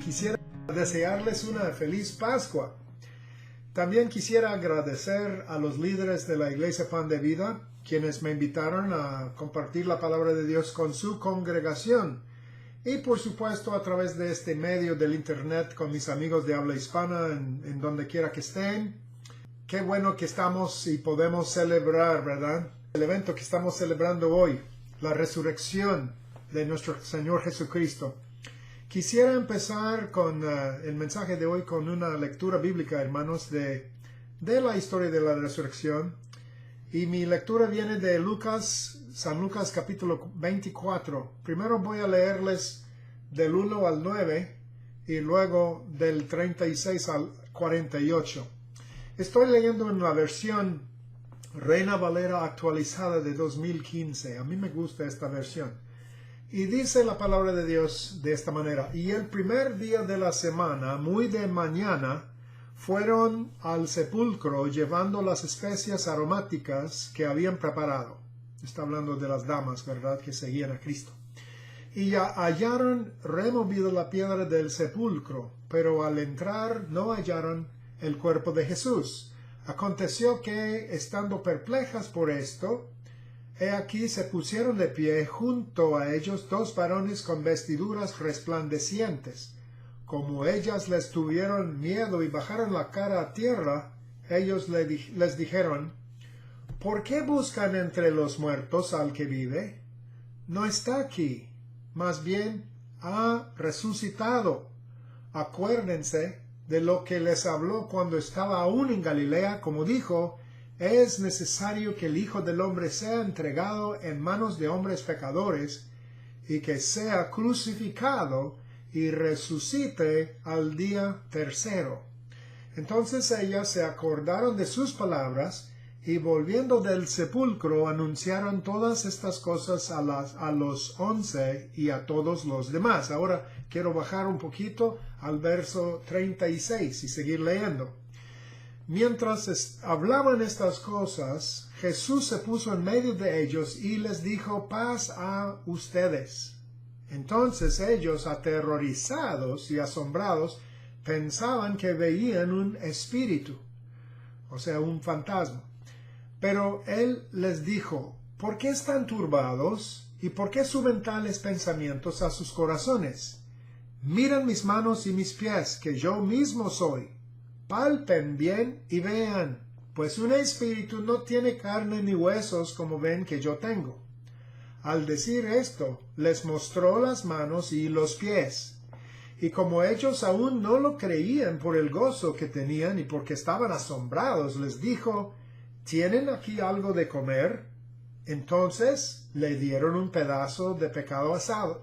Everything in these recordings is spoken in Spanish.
quisiera desearles una feliz Pascua. También quisiera agradecer a los líderes de la Iglesia Pan de Vida, quienes me invitaron a compartir la palabra de Dios con su congregación. Y por supuesto a través de este medio del internet con mis amigos de habla hispana en donde quiera que estén. Qué bueno que estamos y podemos celebrar, ¿verdad? El evento que estamos celebrando hoy, la resurrección de nuestro Señor Jesucristo. Quisiera empezar con el mensaje de hoy con una lectura bíblica, hermanos, de la historia de la resurrección. Y mi lectura viene de San Lucas capítulo 24. Primero voy a leerles del 1 al 9 y luego del 36 al 48. Estoy leyendo en la versión Reina Valera actualizada de 2015. A mí me gusta esta versión. Y dice la palabra de Dios de esta manera: y el primer día de la semana, muy de mañana, fueron al sepulcro llevando las especias aromáticas que habían preparado. Está hablando de las damas, ¿verdad?, que seguían a Cristo. Y hallaron removida la piedra del sepulcro, pero al entrar no hallaron el cuerpo de Jesús. Aconteció que, estando perplejas por esto, he aquí se pusieron de pie junto a ellos dos varones con vestiduras resplandecientes. Como ellas les tuvieron miedo y bajaron la cara a tierra, ellos les dijeron: ¿por qué buscan entre los muertos al que vive? No está aquí, más bien ha resucitado. Acuérdense de lo que les habló cuando estaba aún en Galilea, como dijo: es necesario que el Hijo del Hombre sea entregado en manos de hombres pecadores, y que sea crucificado y resucite al día tercero. Entonces ellas se acordaron de sus palabras, y volviendo del sepulcro anunciaron todas estas cosas a los 11 y a todos los demás. Ahora quiero bajar un poquito al verso 36 y seguir leyendo. Mientras hablaban estas cosas, Jesús se puso en medio de ellos y les dijo: paz a ustedes. Entonces ellos, aterrorizados y asombrados, pensaban que veían un espíritu, o sea, un fantasma. Pero él les dijo: ¿por qué están turbados? ¿Y por qué suben tales pensamientos a sus corazones? Miren mis manos y mis pies, que yo mismo soy. Palpen bien y vean, pues un espíritu no tiene carne ni huesos como ven que yo tengo. Al decir esto, les mostró las manos y los pies. Y como ellos aún no lo creían por el gozo que tenían y porque estaban asombrados, les dijo: ¿tienen aquí algo de comer? Entonces le dieron un pedazo de pescado asado.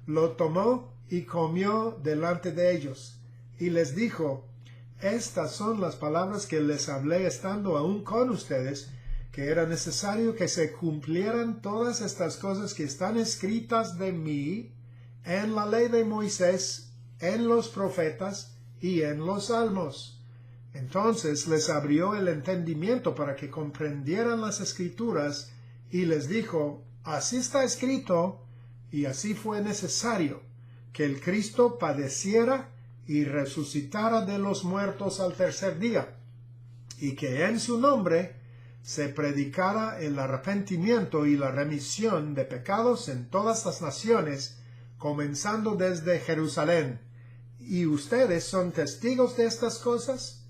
Lo tomó y comió delante de ellos, y les dijo: estas son las palabras que les hablé estando aún con ustedes, que era necesario que se cumplieran todas estas cosas que están escritas de mí en la ley de Moisés, en los profetas y en los salmos. Entonces les abrió el entendimiento para que comprendieran las escrituras, y les dijo: así está escrito, y así fue necesario, que el Cristo padeciera y resucitara de los muertos al tercer día, y que en su nombre se predicara el arrepentimiento y la remisión de pecados en todas las naciones, comenzando desde Jerusalén. ¿Y ustedes son testigos de estas cosas?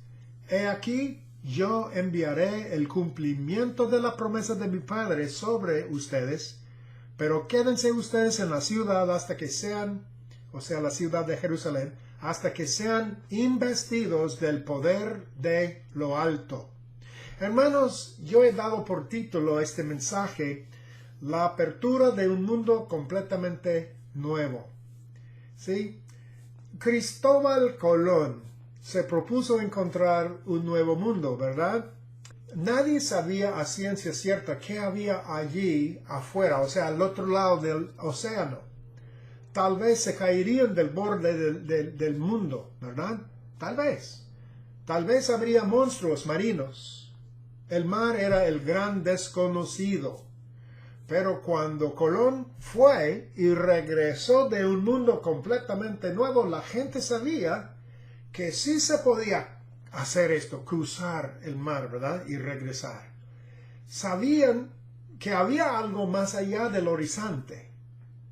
He aquí, yo enviaré el cumplimiento de la promesa de mi Padre sobre ustedes, pero quédense ustedes en la ciudad hasta que sean, o sea, la ciudad de Jerusalén, hasta que sean investidos del poder de lo alto. Hermanos, yo he dado por título a este mensaje: la apertura de un mundo completamente nuevo. ¿Sí? Cristóbal Colón se propuso encontrar un nuevo mundo, ¿verdad? Nadie sabía a ciencia cierta qué había allí afuera, o sea, al otro lado del océano. Tal vez se caerían del borde del mundo, ¿verdad? Tal vez. Tal vez habría monstruos marinos. El mar era el gran desconocido. Pero cuando Colón fue y regresó de un mundo completamente nuevo, la gente sabía que sí se podía hacer esto, cruzar el mar, ¿verdad? Y regresar. Sabían que había algo más allá del horizonte,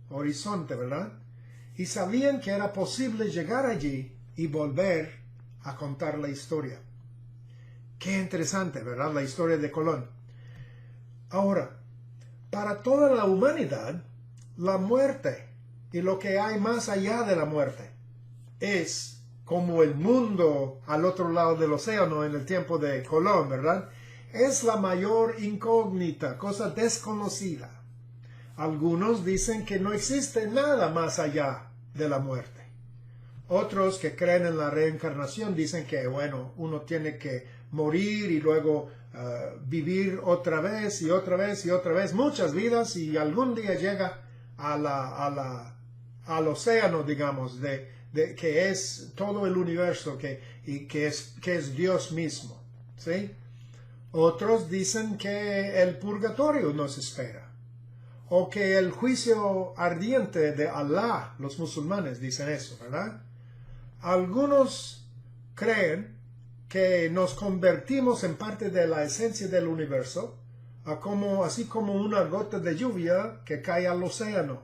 ¿verdad? Y sabían que era posible llegar allí y volver a contar la historia. Qué interesante, ¿verdad? La historia de Colón. Ahora, para toda la humanidad, la muerte y lo que hay más allá de la muerte es como el mundo al otro lado del océano en el tiempo de Colón, ¿verdad? Es la mayor incógnita, cosa desconocida. Algunos dicen que no existe nada más allá de la muerte. Otros que creen en la reencarnación dicen que, bueno, uno tiene que morir y luego vivir otra vez y otra vez y otra vez, muchas vidas, y algún día llega al océano, digamos, que es todo el universo, que es Dios mismo, ¿sí? Otros dicen que el purgatorio nos espera, o que el juicio ardiente de Alá, los musulmanes dicen eso, ¿verdad? Algunos creen que nos convertimos en parte de la esencia del universo, así como una gota de lluvia que cae al océano.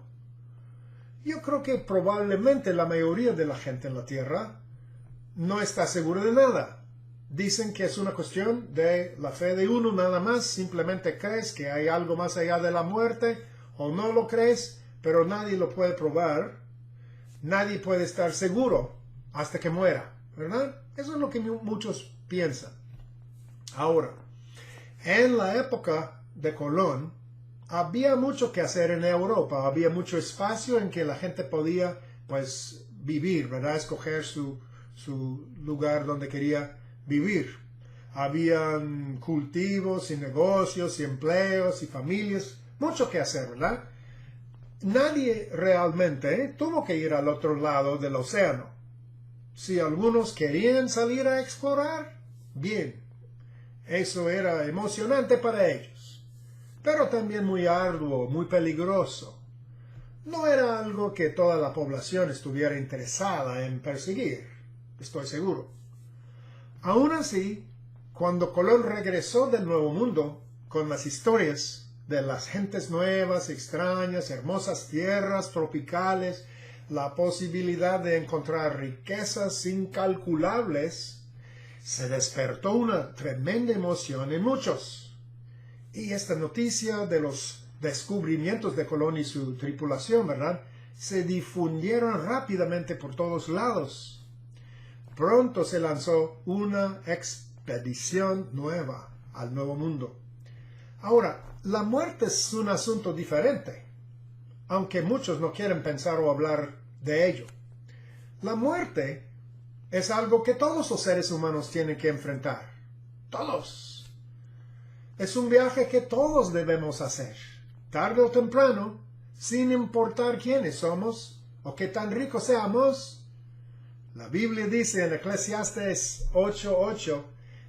Yo creo que probablemente la mayoría de la gente en la Tierra no está segura de nada. Dicen que es una cuestión de la fe de uno nada más, simplemente crees que hay algo más allá de la muerte o no lo crees, pero nadie lo puede probar, nadie puede estar seguro hasta que muera, ¿verdad? Eso es lo que muchos piensan. Ahora, en la época de Colón, había mucho que hacer en Europa, había mucho espacio en que la gente podía, pues, vivir, ¿verdad? Escoger su lugar donde quería vivir. Habían cultivos y negocios y empleos y familias, mucho que hacer, ¿verdad? Nadie realmente tuvo que ir al otro lado del océano. Si algunos querían salir a explorar, bien, eso era emocionante para ellos, pero también muy arduo, muy peligroso. No era algo que toda la población estuviera interesada en perseguir, estoy seguro. Aún así, cuando Colón regresó del Nuevo Mundo con las historias de las gentes nuevas, extrañas, hermosas tierras tropicales, la posibilidad de encontrar riquezas incalculables, se despertó una tremenda emoción en muchos. Y esta noticia de los descubrimientos de Colón y su tripulación, ¿verdad?, se difundieron rápidamente por todos lados. Pronto se lanzó una expedición nueva al Nuevo Mundo. Ahora, la muerte es un asunto diferente, aunque muchos no quieren pensar o hablar de ello. La muerte es algo que todos los seres humanos tienen que enfrentar. Todos. Es un viaje que todos debemos hacer, tarde o temprano, sin importar quiénes somos o qué tan ricos seamos. La Biblia dice en Eclesiastes 8:8,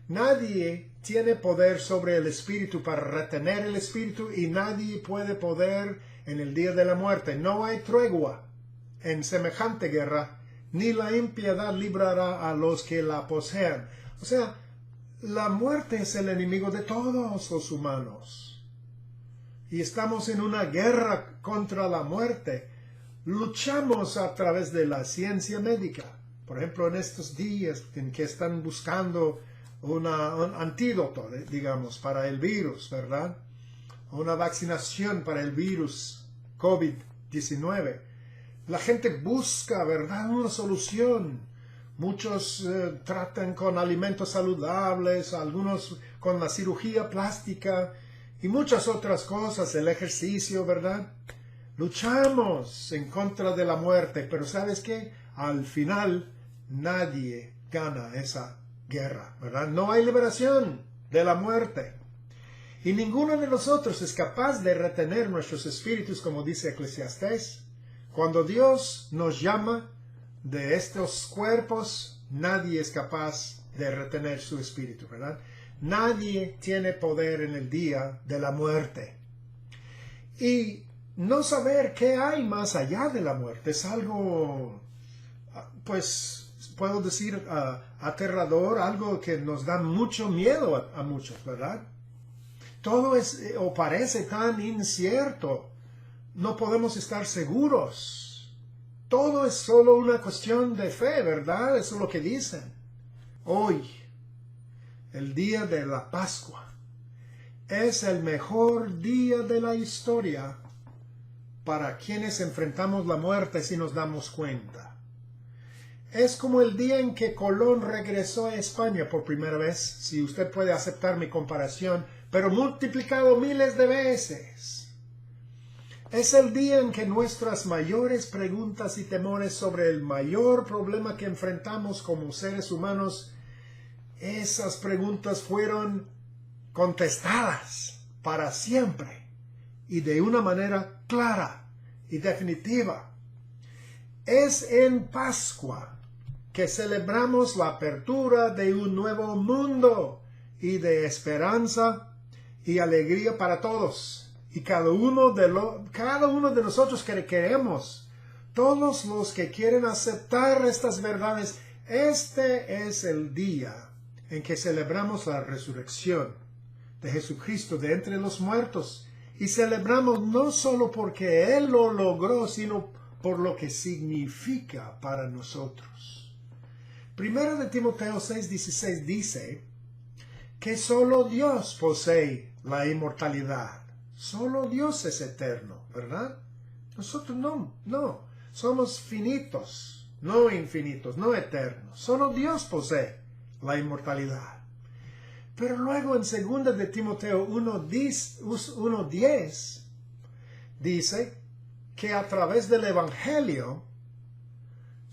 nadie tiene poder sobre el espíritu para retener el espíritu y nadie puede poder en el día de la muerte. No hay tregua en semejante guerra, ni la impiedad librará a los que la posean. O sea, la muerte es el enemigo de todos los humanos. Y estamos en una guerra contra la muerte. Luchamos a través de la ciencia médica. Por ejemplo, en estos días en que están buscando un antídoto, digamos, para el virus, ¿verdad? Una vaccinación para el virus COVID-19. La gente busca, ¿verdad?, una solución. Muchos tratan con alimentos saludables, algunos con la cirugía plástica y muchas otras cosas, el ejercicio, ¿verdad? Luchamos en contra de la muerte, pero ¿sabes qué? Al final nadie gana esa guerra, ¿verdad? No hay liberación de la muerte. Y ninguno de nosotros es capaz de retener nuestros espíritus, como dice Eclesiastés. Cuando Dios nos llama de estos cuerpos, nadie es capaz de retener su espíritu, ¿verdad? Nadie tiene poder en el día de la muerte. Y no saber qué hay más allá de la muerte es algo, pues, puedo decir, aterrador, algo que nos da mucho miedo a muchos, ¿verdad? Todo es, o parece tan incierto. No podemos estar seguros. Todo es solo una cuestión de fe, ¿verdad? Eso es lo que dicen. Hoy, el día de la Pascua, es el mejor día de la historia para quienes enfrentamos la muerte si nos damos cuenta. Es como el día en que Colón regresó a España por primera vez, si usted puede aceptar mi comparación, pero multiplicado miles de veces. Es el día en que nuestras mayores preguntas y temores sobre el mayor problema que enfrentamos como seres humanos, esas preguntas fueron contestadas para siempre y de una manera clara y definitiva. Es en Pascua que celebramos la apertura de un nuevo mundo y de esperanza y alegría para todos. Y cada uno de nosotros que queremos, todos los que quieren aceptar estas verdades, este es el día en que celebramos la resurrección de Jesucristo de entre los muertos. Y celebramos no solo porque Él lo logró, sino por lo que significa para nosotros. Primero de Timoteo 6:16 dice que solo Dios posee la inmortalidad. Solo Dios es eterno, ¿verdad? Nosotros no. Somos finitos, no infinitos, no eternos. Solo Dios posee la inmortalidad. Pero luego en 2 de Timoteo 1:10 dice que a través del Evangelio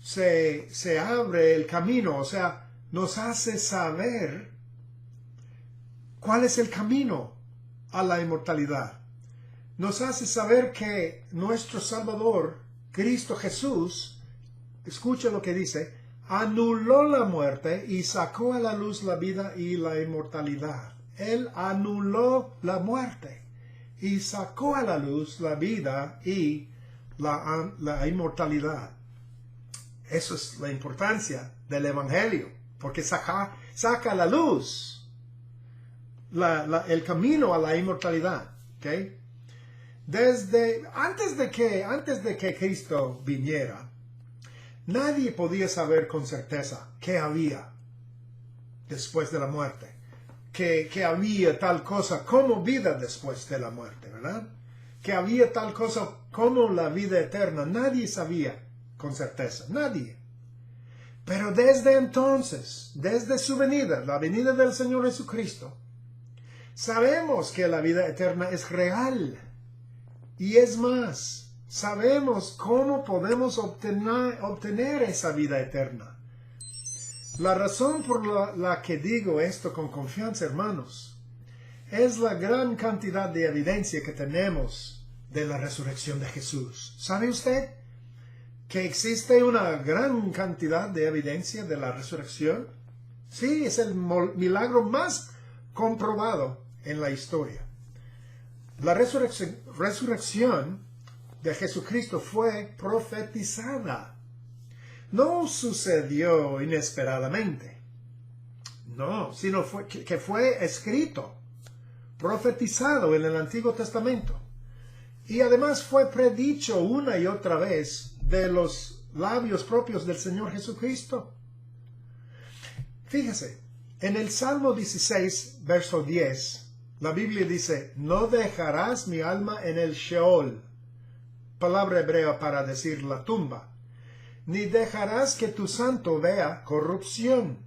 se abre el camino, o sea, nos hace saber cuál es el camino a la inmortalidad. Nos hace saber que nuestro Salvador, Cristo Jesús, escucha lo que dice, anuló la muerte y sacó a la luz la vida y la inmortalidad. Él anuló la muerte y sacó a la luz la vida y la inmortalidad. Eso es la importancia del Evangelio, porque saca a la luz el camino a la inmortalidad. ¿Okay? Antes de que Cristo viniera, nadie podía saber con certeza qué había después de la muerte, que había tal cosa como vida después de la muerte, ¿verdad? Que había tal cosa como la vida eterna. Nadie sabía con certeza, nadie. Pero desde entonces, desde su venida, la venida del Señor Jesucristo, sabemos que la vida eterna es real. Y es más, sabemos cómo podemos obtener esa vida eterna. La razón por la que digo esto con confianza, hermanos, es la gran cantidad de evidencia que tenemos de la resurrección de Jesús. ¿Sabe usted que existe una gran cantidad de evidencia de la resurrección? Sí, es el milagro más comprobado en la historia. La resurrección de Jesucristo fue profetizada. No sucedió inesperadamente. No, sino que fue escrito, profetizado en el Antiguo Testamento. Y además fue predicho una y otra vez de los labios propios del Señor Jesucristo. Fíjese, en el Salmo 16, verso 10, la Biblia dice, no dejarás mi alma en el Sheol, palabra hebrea para decir la tumba, ni dejarás que tu santo vea corrupción.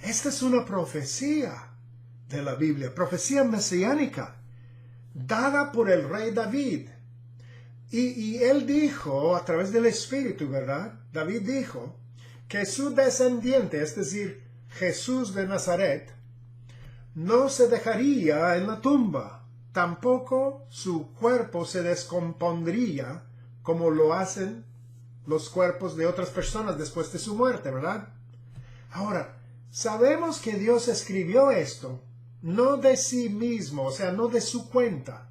Esta es una profecía de la Biblia, profecía mesiánica, dada por el rey David. Y él dijo, a través del Espíritu, ¿verdad? David dijo que su descendiente, es decir, Jesús de Nazaret, no se dejaría en la tumba, tampoco su cuerpo se descompondría como lo hacen los cuerpos de otras personas después de su muerte, ¿verdad? Ahora, sabemos que Dios escribió esto, no de sí mismo, o sea, no de su cuenta,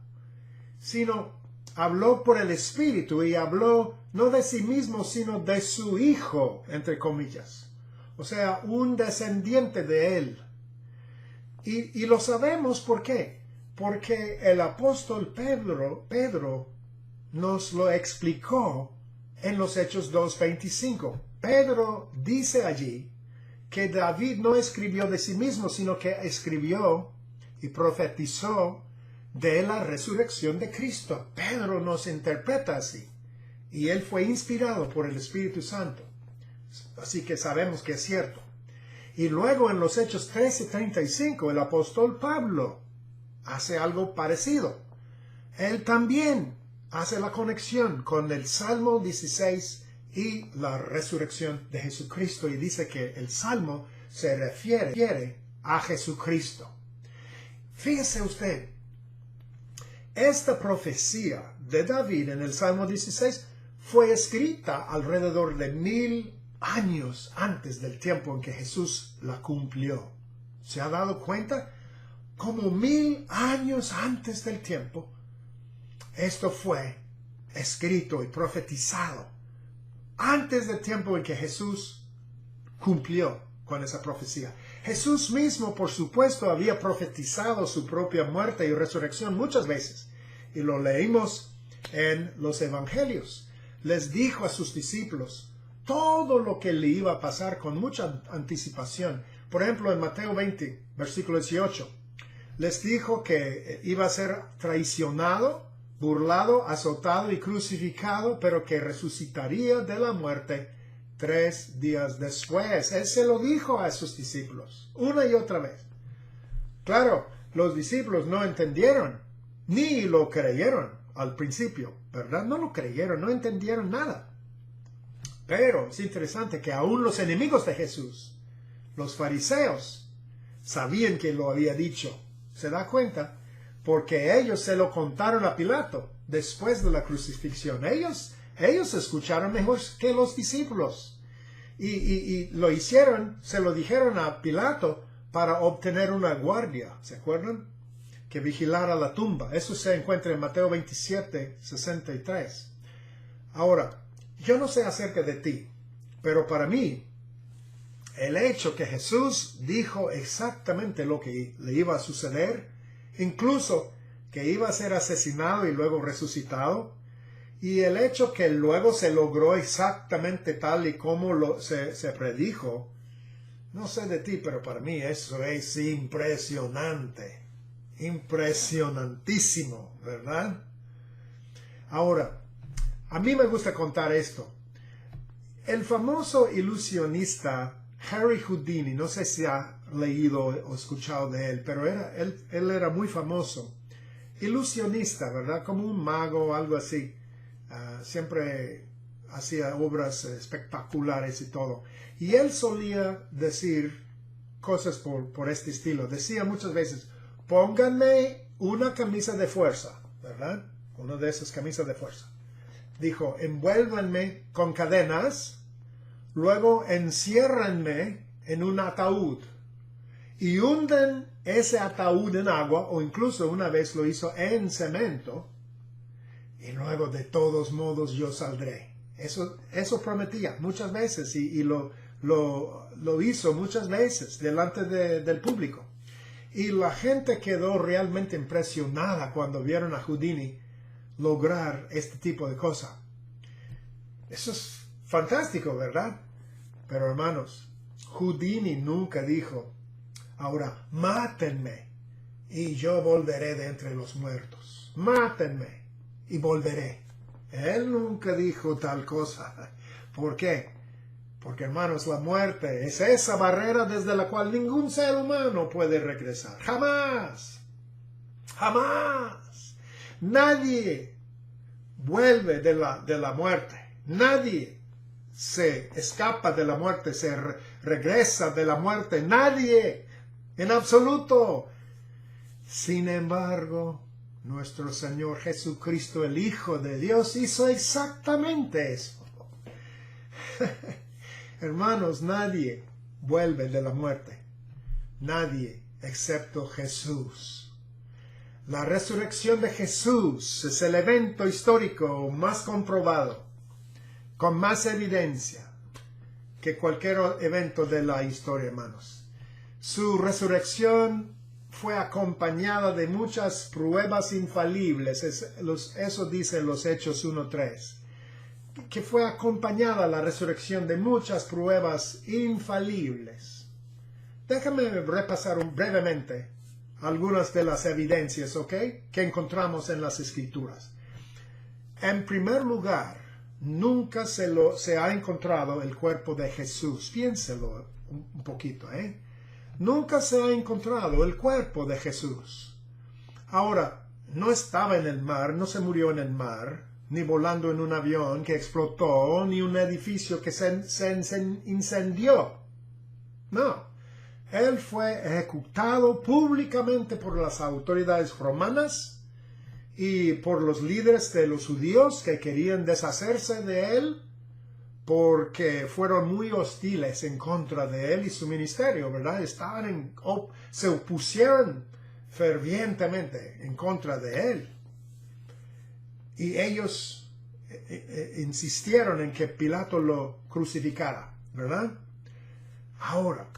sino habló por el Espíritu y habló no de sí mismo, sino de su Hijo, entre comillas. O sea, un descendiente de él. Y lo sabemos ¿por qué? Porque el apóstol Pedro nos lo explicó en los Hechos 2:25. Pedro dice allí que David no escribió de sí mismo, sino que escribió y profetizó de la resurrección de Cristo. Pedro nos interpreta así. Y él fue inspirado por el Espíritu Santo. Así que sabemos que es cierto. Y luego en los Hechos 13:35 el apóstol Pablo hace algo parecido. Él también hace la conexión con el Salmo 16 y la resurrección de Jesucristo. Y dice que el Salmo se refiere a Jesucristo. Fíjese usted, esta profecía de David en el Salmo 16 fue escrita alrededor de 1000 años antes del tiempo en que Jesús la cumplió. ¿Se ha dado cuenta? Como 1000 años antes del tiempo, esto fue escrito y profetizado antes del tiempo en que Jesús cumplió con esa profecía. Jesús mismo, por supuesto, había profetizado su propia muerte y resurrección muchas veces. Y lo leímos en los evangelios. Les dijo a sus discípulos todo lo que le iba a pasar con mucha anticipación. Por ejemplo, en Mateo 20, versículo 18, les dijo que iba a ser traicionado, burlado, azotado y crucificado, pero que resucitaría de la muerte 3 días después. Él se lo dijo a sus discípulos una y otra vez. Claro, los discípulos no entendieron, ni lo creyeron al principio, ¿verdad? No lo creyeron, no entendieron nada. Pero es interesante que aún los enemigos de Jesús, los fariseos, sabían que lo había dicho. ¿Se da cuenta? Porque ellos se lo contaron a Pilato después de la crucifixión. Ellos escucharon mejor que los discípulos. Y lo hicieron, se lo dijeron a Pilato para obtener una guardia. ¿Se acuerdan? Que vigilara la tumba. Eso se encuentra en Mateo 27, 63. Ahora, yo no sé acerca de ti, pero para mí, el hecho que Jesús dijo exactamente lo que le iba a suceder, incluso que iba a ser asesinado y luego resucitado, y el hecho que luego se logró exactamente tal y como se predijo, no sé de ti, pero para mí eso es impresionante, impresionantísimo, ¿verdad? Ahora, a mí me gusta contar esto. El famoso ilusionista Harry Houdini, no sé si ha leído o escuchado de él, pero él era muy famoso. Ilusionista, ¿verdad? Como un mago o algo así. Siempre hacía obras espectaculares y todo. Y él solía decir cosas por este estilo. Decía muchas veces, pónganme una camisa de fuerza, ¿verdad? Una de esas camisas de fuerza. Dijo, envuélvanme con cadenas, luego enciérrenme en un ataúd y hunden ese ataúd en agua, o incluso una vez lo hizo en cemento, y luego de todos modos yo saldré. Eso prometía muchas veces y lo hizo muchas veces delante del público. Y la gente quedó realmente impresionada cuando vieron a Houdini lograr este tipo de cosa. Eso es fantástico, ¿verdad? Pero hermanos, Houdini nunca dijo, ahora mátenme y yo volveré de entre los muertos. Mátenme y volveré. Él nunca dijo tal cosa. ¿Por qué? Porque, hermanos, la muerte es esa barrera desde la cual ningún ser humano puede regresar. Jamás. Jamás. Nadie vuelve de la muerte. Nadie se escapa de la muerte, se regresa de la muerte. Nadie, en absoluto. Sin embargo, nuestro Señor Jesucristo, el Hijo de Dios, hizo exactamente eso. Hermanos, nadie vuelve de la muerte. Nadie excepto Jesús. La resurrección de Jesús es el evento histórico más comprobado, con más evidencia que cualquier evento de la historia, hermanos. Su resurrección fue acompañada de muchas pruebas infalibles, eso dicen los Hechos 1:3, que fue acompañada la resurrección de muchas pruebas infalibles. Déjame repasar brevemente algunas de las evidencias, ¿ok?, que encontramos en las Escrituras. En primer lugar, nunca se ha encontrado el cuerpo de Jesús. Piénselo un poquito, ¿eh? Nunca se ha encontrado el cuerpo de Jesús. Ahora, no estaba en el mar, no se murió en el mar, ni volando en un avión que explotó, ni un edificio que se incendió. No. Él fue ejecutado públicamente por las autoridades romanas y por los líderes de los judíos que querían deshacerse de él porque fueron muy hostiles en contra de él y su ministerio, ¿verdad? Se opusieron fervientemente en contra de él. Y ellos insistieron en que Pilato lo crucificara, ¿verdad? Ahora,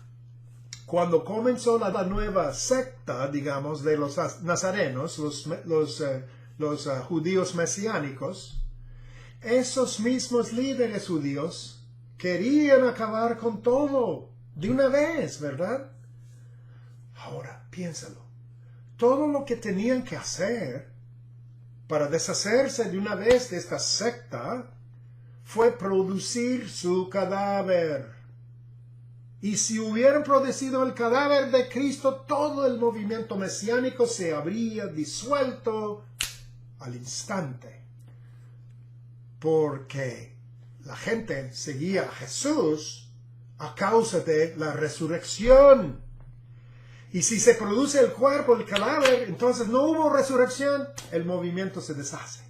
cuando comenzó la nueva secta, digamos, de los nazarenos, los judíos mesiánicos, esos mismos líderes judíos querían acabar con todo de una vez, ¿verdad? Ahora, piénsalo. Todo lo que tenían que hacer para deshacerse de una vez de esta secta fue producir su cadáver. Y si hubieran producido el cadáver de Cristo, todo el movimiento mesiánico se habría disuelto al instante. Porque la gente seguía a Jesús a causa de la resurrección. Y si se produce el cuerpo, el cadáver, entonces no hubo resurrección, el movimiento se deshace.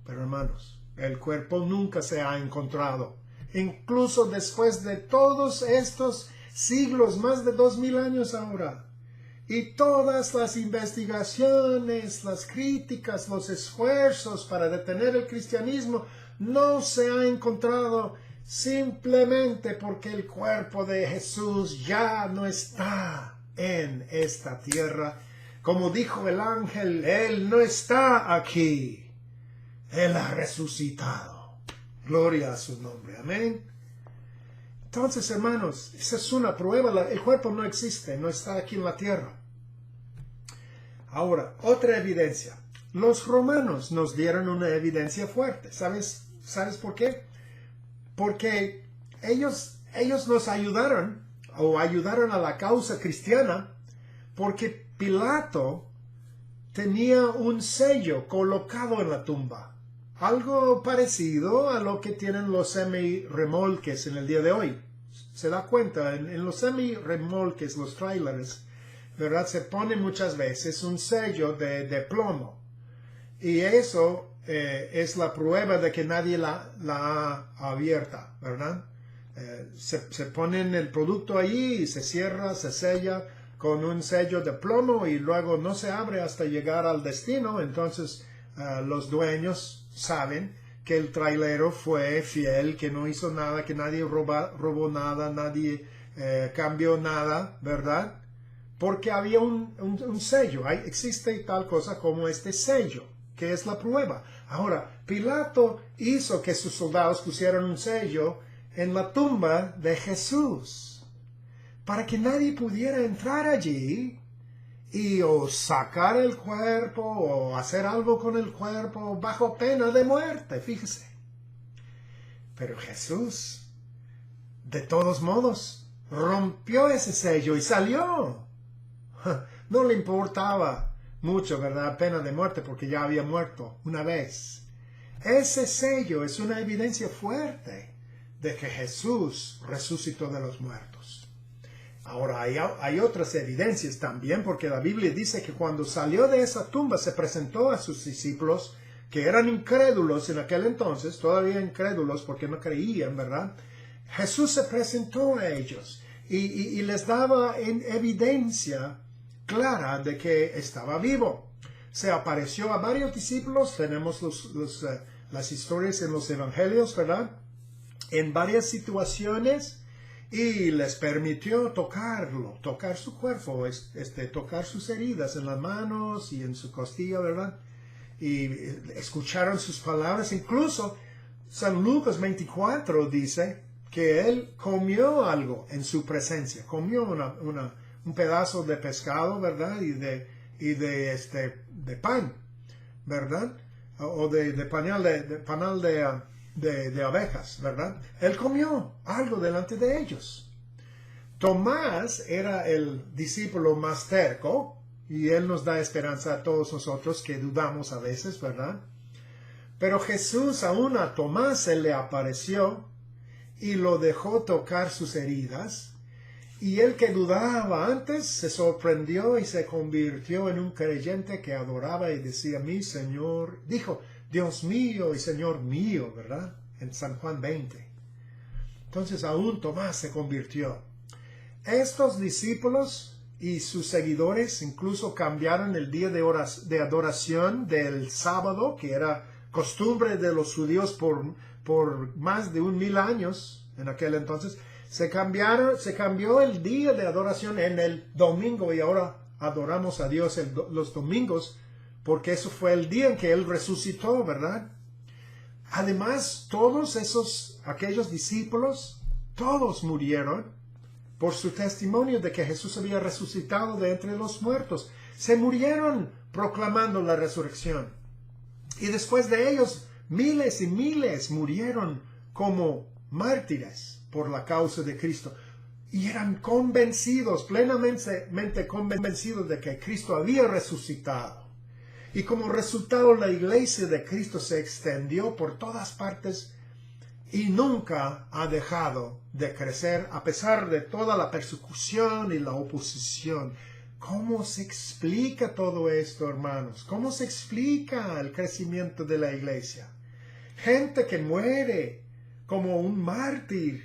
Pero hermanos, el cuerpo nunca se ha encontrado. Incluso después de todos estos siglos, más de 2000 años ahora, y todas las investigaciones, las críticas, los esfuerzos para detener el cristianismo, no se ha encontrado simplemente porque el cuerpo de Jesús ya no está en esta tierra. Como dijo el ángel, Él no está aquí. Él ha resucitado. Gloria a su nombre. Amén. Entonces, hermanos, esa es una prueba. El cuerpo no existe, no está aquí en la tierra. Ahora, otra evidencia. Los romanos nos dieron una evidencia fuerte. ¿Sabes por qué? Porque ellos nos ayudaron, o ayudaron a la causa cristiana, porque Pilato tenía un sello colocado en la tumba. Algo parecido a lo que tienen los semi-remolques en el día de hoy. Se da cuenta, en los semi-remolques, los trailers, ¿verdad? Se pone muchas veces un sello de plomo. Y eso es la prueba de que nadie la ha abierta, ¿verdad? Se pone el producto allí y se cierra, se sella con un sello de plomo y luego no se abre hasta llegar al destino. Entonces los dueños saben que el trailero fue fiel, que no hizo nada, que nadie robó nada, nadie cambió nada, ¿verdad? Porque había un sello. Existe tal cosa como este sello, que es la prueba. Ahora, Pilato hizo que sus soldados pusieran un sello en la tumba de Jesús, para que nadie pudiera entrar allí y o sacar el cuerpo o hacer algo con el cuerpo bajo pena de muerte, fíjese. Pero Jesús, de todos modos, rompió ese sello y salió. No le importaba mucho, ¿verdad? Pena de muerte, porque ya había muerto una vez. Ese sello es una evidencia fuerte de que Jesús resucitó de los muertos. Ahora, hay otras evidencias también, porque la Biblia dice que cuando salió de esa tumba se presentó a sus discípulos, que eran incrédulos en aquel entonces, todavía incrédulos porque no creían, ¿verdad? Jesús se presentó a ellos y les daba en evidencia clara de que estaba vivo. Se apareció a varios discípulos, tenemos las historias en los evangelios, ¿verdad? En varias situaciones, y les permitió tocarlo, tocar su cuerpo, tocar sus heridas en las manos y en su costilla, ¿verdad? Y escucharon sus palabras. Incluso San Lucas 24 dice que él comió algo en su presencia, comió un pedazo de pescado, ¿verdad? Y de pan, ¿verdad? O de panal de abejas, ¿verdad? Él comió algo delante de ellos. Tomás era el discípulo más terco, y él nos da esperanza a todos nosotros que dudamos a veces, ¿verdad? Pero Jesús aún a Tomás se le apareció y lo dejó tocar sus heridas, y el que dudaba antes se sorprendió y se convirtió en un creyente que adoraba y decía, mi Señor, dijo, Dios mío y Señor mío, ¿verdad? En San Juan 20. Entonces aún Tomás se convirtió. Estos discípulos y sus seguidores incluso cambiaron el día de adoración del sábado, que era costumbre de los judíos por más de 1000 años en aquel entonces. Se cambió el día de adoración en el domingo, y ahora adoramos a Dios los domingos, porque eso fue el día en que Él resucitó, ¿verdad? Además, aquellos discípulos, todos murieron por su testimonio de que Jesús había resucitado de entre los muertos. Se murieron proclamando la resurrección. Y después de ellos, miles y miles murieron como mártires por la causa de Cristo. Y eran convencidos, plenamente convencidos de que Cristo había resucitado. Y como resultado, la iglesia de Cristo se extendió por todas partes y nunca ha dejado de crecer a pesar de toda la persecución y la oposición. ¿Cómo se explica todo esto, hermanos? ¿Cómo se explica el crecimiento de la iglesia? Gente que muere como un mártir,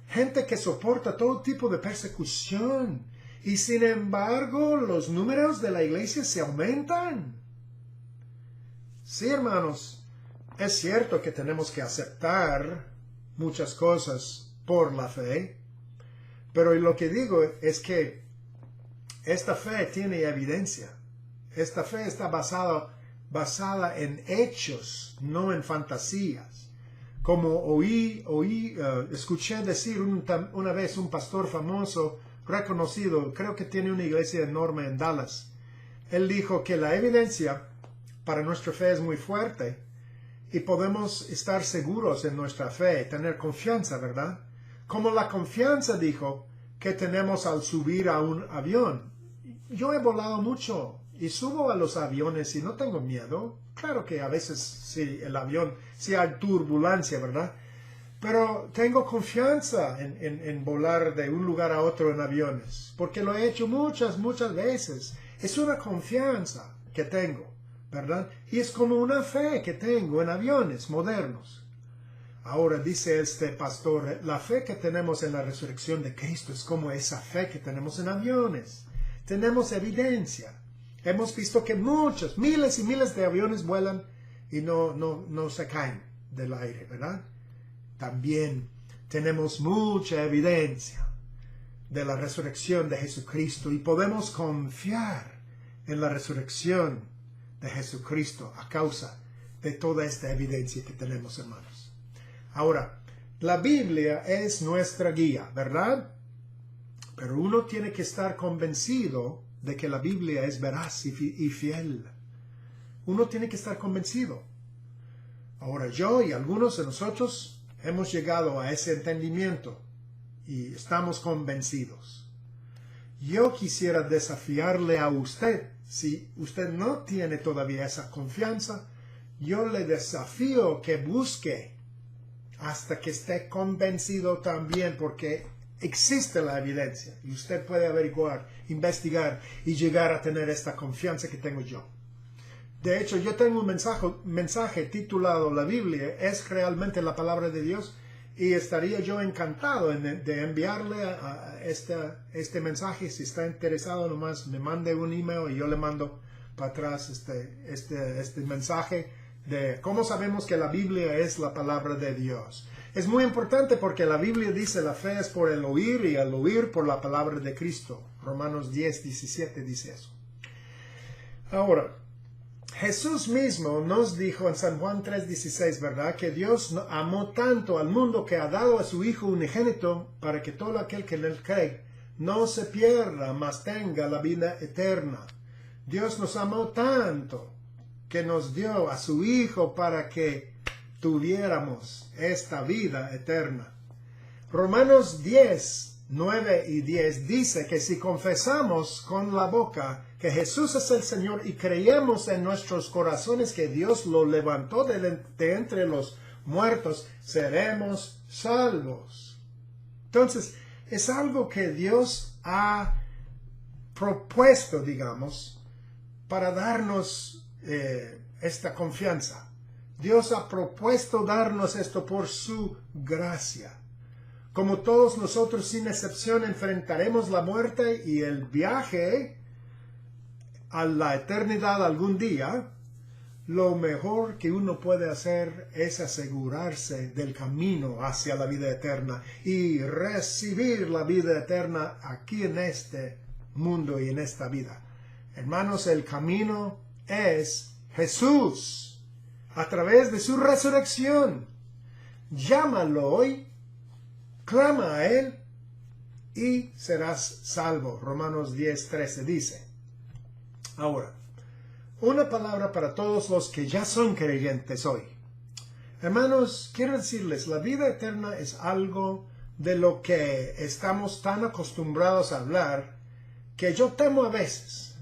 gente que soporta todo tipo de persecución, y sin embargo los números de la iglesia se aumentan. Sí, hermanos, es cierto que tenemos que aceptar muchas cosas por la fe, pero lo que digo es que esta fe tiene evidencia. Esta fe está basada en hechos, no en fantasías. Como escuché decir una vez un pastor famoso, reconocido, creo que tiene una iglesia enorme en Dallas. Él dijo que la evidencia para nuestra fe es muy fuerte y podemos estar seguros en nuestra fe, tener confianza, ¿verdad? Como la confianza, dijo, que tenemos al subir a un avión. Yo he volado mucho y subo a los aviones y no tengo miedo. Claro que a veces sí, el avión, sí hay turbulencia, ¿verdad? Pero tengo confianza en volar de un lugar a otro en aviones, porque lo he hecho muchas veces. Es una confianza que tengo, ¿verdad? Y es como una fe que tengo en aviones modernos. Ahora dice este pastor, la fe que tenemos en la resurrección de Cristo es como esa fe que tenemos en aviones. Tenemos evidencia. Hemos visto que muchos, miles y miles de aviones vuelan y no se caen del aire, ¿verdad? También tenemos mucha evidencia de la resurrección de Jesucristo y podemos confiar en la resurrección de Jesucristo a causa de toda esta evidencia que tenemos, hermanos. Ahora, la Biblia es nuestra guía, ¿verdad? Pero uno tiene que estar convencido de que la Biblia es veraz y fiel. Uno tiene que estar convencido. Ahora, yo y algunos de nosotros hemos llegado a ese entendimiento y estamos convencidos. Yo quisiera desafiarle a usted. Si usted no tiene todavía esa confianza, yo le desafío que busque hasta que esté convencido también, porque existe la evidencia y usted puede averiguar, investigar y llegar a tener esta confianza que tengo yo. De hecho, yo tengo un mensaje titulado La Biblia es realmente la palabra de Dios, Y estaría yo encantado de enviarle a este mensaje. Si está interesado, nomás me mande un email y yo le mando para atrás este mensaje de cómo sabemos que la Biblia es la palabra de Dios. Es muy importante porque la Biblia dice la fe es por el oír y el oír por la palabra de Cristo. Romanos 10:17 dice eso. Ahora, Jesús mismo nos dijo en San Juan 3:16, ¿verdad? Que Dios amó tanto al mundo que ha dado a su Hijo unigénito para que todo aquel que en él cree no se pierda, mas tenga la vida eterna. Dios nos amó tanto que nos dio a su Hijo para que tuviéramos esta vida eterna. Romanos 10:9-10 dice que si confesamos con la boca que Jesús es el Señor y creemos en nuestros corazones que Dios lo levantó de entre los muertos, seremos salvos. Entonces, es algo que Dios ha propuesto, digamos, para darnos esta confianza. Dios ha propuesto darnos esto por su gracia. Como todos nosotros, sin excepción, enfrentaremos la muerte y el viaje a la eternidad algún día, lo mejor que uno puede hacer es asegurarse del camino hacia la vida eterna y recibir la vida eterna aquí en este mundo y en esta vida. Hermanos, el camino es Jesús a través de su resurrección. Llámalo hoy, clama a Él y serás salvo. Romanos 10:13 dice. Ahora, una palabra para todos los que ya son creyentes hoy. Hermanos, quiero decirles, la vida eterna es algo de lo que estamos tan acostumbrados a hablar que yo temo a veces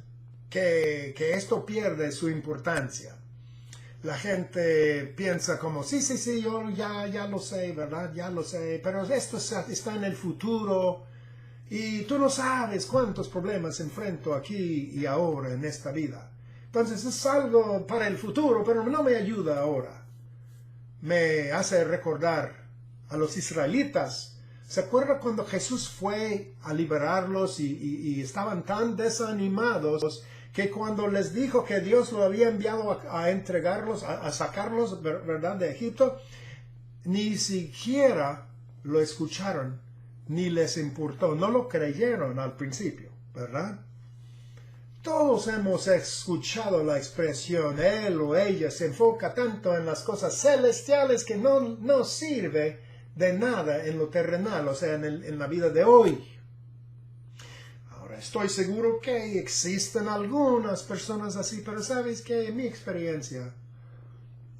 que esto pierde su importancia. La gente piensa como, sí, yo ya lo sé, ¿verdad? Ya lo sé, pero esto está en el futuro. Y tú no sabes cuántos problemas enfrento aquí y ahora en esta vida. Entonces es algo para el futuro, pero no me ayuda ahora. Me hace recordar a los israelitas. ¿Se acuerda cuando Jesús fue a liberarlos y estaban tan desanimados que cuando les dijo que Dios lo había enviado a entregarlos, a sacarlos, ¿verdad?, de Egipto, ni siquiera lo escucharon? Ni les importó, no lo creyeron al principio, ¿verdad? Todos hemos escuchado la expresión, él o ella se enfoca tanto en las cosas celestiales que no sirve de nada en lo terrenal, o sea, en la vida de hoy. Ahora, estoy seguro que existen algunas personas así, pero ¿sabes qué? En mi experiencia,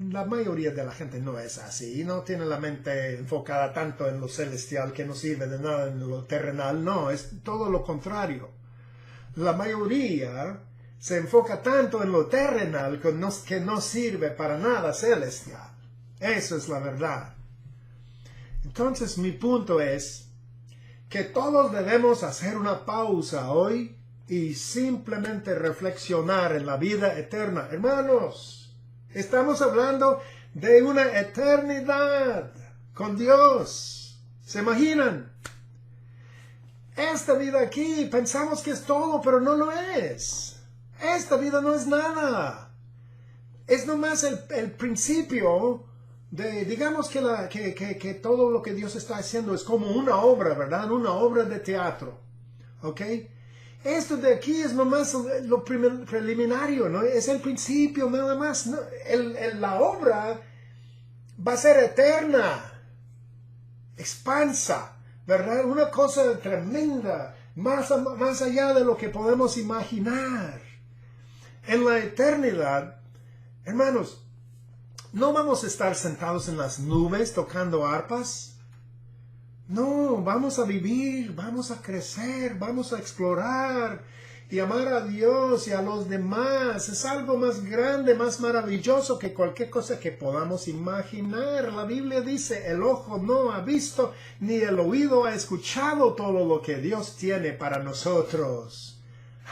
la mayoría de la gente no es así, no tiene la mente enfocada tanto en lo celestial que no sirve de nada en lo terrenal, no, es todo lo contrario. La mayoría se enfoca tanto en lo terrenal que no sirve para nada celestial. Eso es la verdad. Entonces mi punto es que todos debemos hacer una pausa hoy y simplemente reflexionar en la vida eterna. Hermanos, estamos hablando de una eternidad con Dios. ¿Se imaginan? Esta vida aquí pensamos que es todo, pero no lo es. Esta vida no es nada. Es nomás el principio de, digamos que todo lo que Dios está haciendo es como una obra, ¿verdad? Una obra de teatro. ¿Ok? Esto de aquí es nomás lo preliminario, ¿no? Es el principio nada más. ¿No? La obra va a ser eterna, expansa, ¿verdad? Una cosa tremenda, más allá de lo que podemos imaginar. En la eternidad, hermanos, no vamos a estar sentados en las nubes tocando arpas. No, vamos a vivir, vamos a crecer, vamos a explorar y amar a Dios y a los demás. Es algo más grande, más maravilloso que cualquier cosa que podamos imaginar. La Biblia dice, el ojo no ha visto ni el oído ha escuchado todo lo que Dios tiene para nosotros.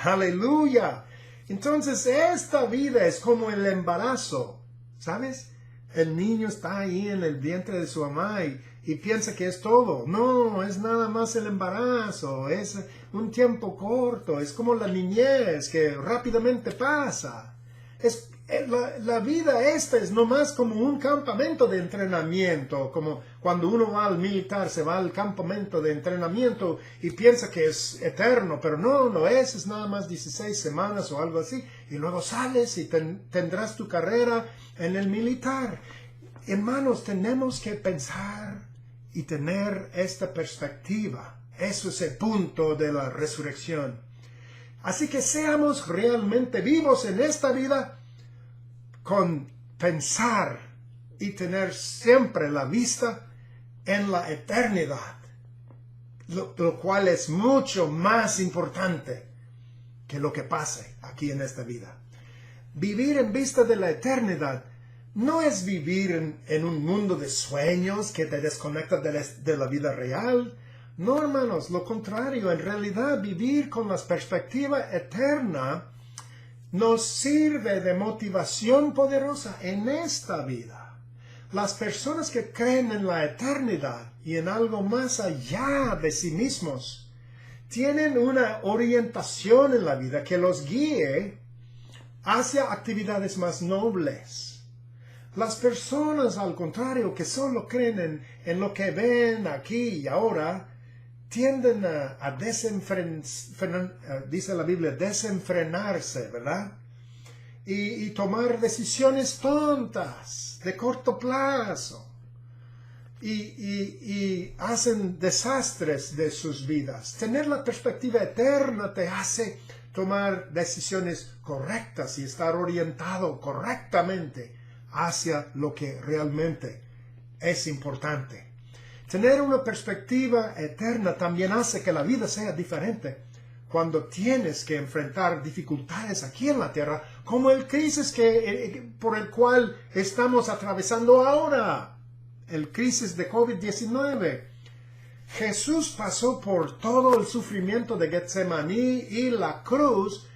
¡Aleluya! Entonces esta vida es como el embarazo, ¿sabes? El niño está ahí en el vientre de su mamá y piensa que es todo. No, es nada más el embarazo, es un tiempo corto, es como la niñez que rápidamente pasa. La vida esta es nomás como un campamento de entrenamiento, como cuando uno va al militar, se va al campamento de entrenamiento y piensa que es eterno, pero no lo es nada más 16 semanas o algo así, y luego sales y tendrás tu carrera en el militar. Hermanos, tenemos que pensar y tener esta perspectiva. Eso es el punto de la resurrección. Así que seamos realmente vivos en esta vida con pensar y tener siempre la vista en la eternidad, lo cual es mucho más importante que lo que pase aquí en esta vida. Vivir en vista de la eternidad no es vivir en un mundo de sueños que te desconecta de la vida real. No, hermanos, lo contrario. En realidad, vivir con la perspectiva eterna nos sirve de motivación poderosa en esta vida. Las personas que creen en la eternidad y en algo más allá de sí mismos tienen una orientación en la vida que los guíe hacia actividades más nobles. Las personas, al contrario, que solo creen en lo que ven aquí y ahora, tienden a dice la Biblia, desenfrenarse, ¿verdad? Y tomar decisiones tontas, de corto plazo. Y hacen desastres de sus vidas. Tener la perspectiva eterna te hace tomar decisiones correctas y estar orientado correctamente hacia lo que realmente es importante. Tener una perspectiva eterna también hace que la vida sea diferente cuando tienes que enfrentar dificultades aquí en la tierra, como el crisis por el cual estamos atravesando ahora, el crisis de COVID-19. Jesús pasó por todo el sufrimiento de Getsemaní y la cruz,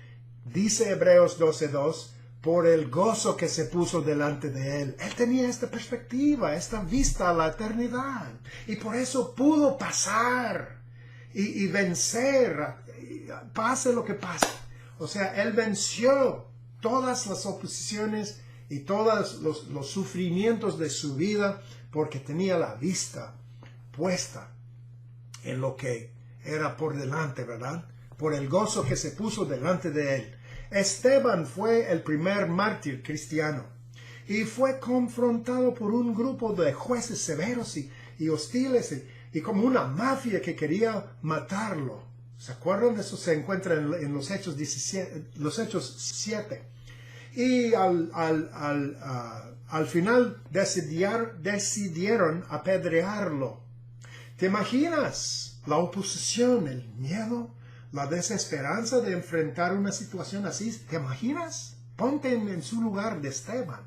dice Hebreos 12:2, por el gozo que se puso delante de él. Él tenía esta perspectiva, esta vista a la eternidad. Y por eso pudo pasar y vencer, pase lo que pase. O sea, él venció todas las oposiciones y todos los sufrimientos de su vida porque tenía la vista puesta en lo que era por delante, ¿verdad? Por el gozo que se puso delante de él. Esteban fue el primer mártir cristiano y fue confrontado por un grupo de jueces severos y hostiles y como una mafia que quería matarlo. ¿Se acuerdan? Eso se encuentra en los Hechos 7. Y al final decidieron apedrearlo. ¿Te imaginas la oposición, el miedo? La desesperanza de enfrentar una situación así, ¿te imaginas? Ponte en su lugar de Esteban.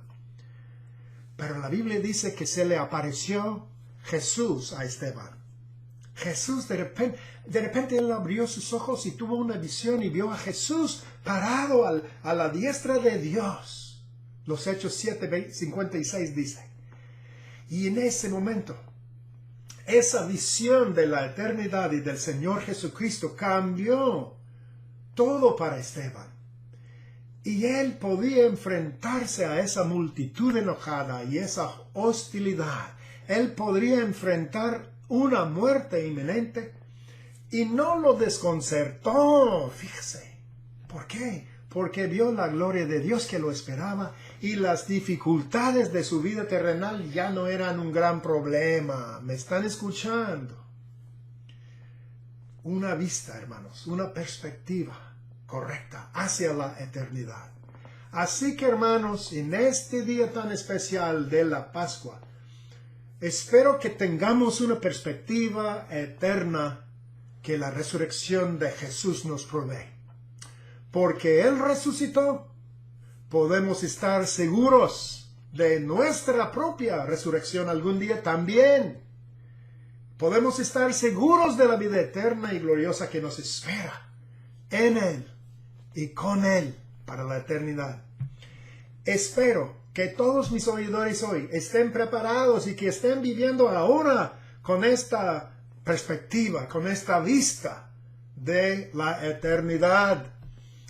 Pero la Biblia dice que se le apareció Jesús a Esteban. Jesús de repente él abrió sus ojos y tuvo una visión y vio a Jesús parado a la diestra de Dios. Los Hechos 7:56 dice. Y en ese momento, esa visión de la eternidad y del Señor Jesucristo cambió todo para Esteban. Y él podía enfrentarse a esa multitud enojada y esa hostilidad. Él podría enfrentar una muerte inminente y no lo desconcertó. Fíjese. ¿Por qué? Porque vio la gloria de Dios que lo esperaba y las dificultades de su vida terrenal ya no eran un gran problema. ¿Me están escuchando? Una vista, hermanos, una perspectiva correcta hacia la eternidad. Así que, hermanos, en este día tan especial de la Pascua, espero que tengamos una perspectiva eterna que la resurrección de Jesús nos provee. Porque Él resucitó, podemos estar seguros de nuestra propia resurrección algún día también. Podemos estar seguros de la vida eterna y gloriosa que nos espera en Él y con Él para la eternidad. Espero que todos mis oidores hoy estén preparados y que estén viviendo ahora con esta perspectiva, con esta vista de la eternidad.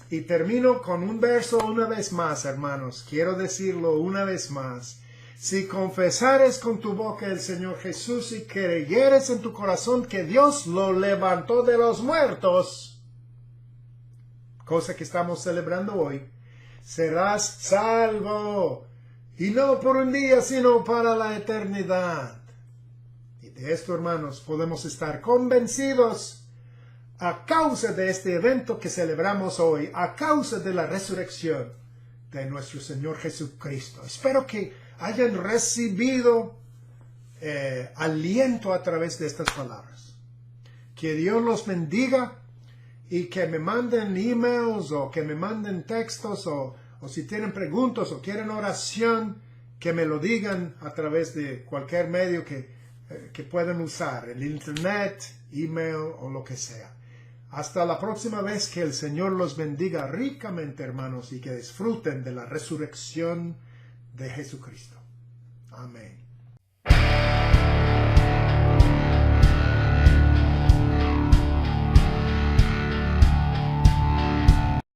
Y termino con un verso una vez más, hermanos. Quiero decirlo una vez más. Si confesares con tu boca el Señor Jesús y creyeres en tu corazón que Dios lo levantó de los muertos, cosa que estamos celebrando hoy, serás salvo. Y no por un día, sino para la eternidad. Y de esto, hermanos, podemos estar convencidos a causa de este evento que celebramos hoy, a causa de la resurrección de nuestro Señor Jesucristo. Espero que hayan recibido aliento a través de estas palabras. Que Dios los bendiga y que me manden emails o que me manden textos o si tienen preguntas o quieren oración, que me lo digan a través de cualquier medio que puedan usar, el internet, email o lo que sea. Hasta la próxima vez, que el Señor los bendiga ricamente, hermanos, y que disfruten de la resurrección de Jesucristo. Amén.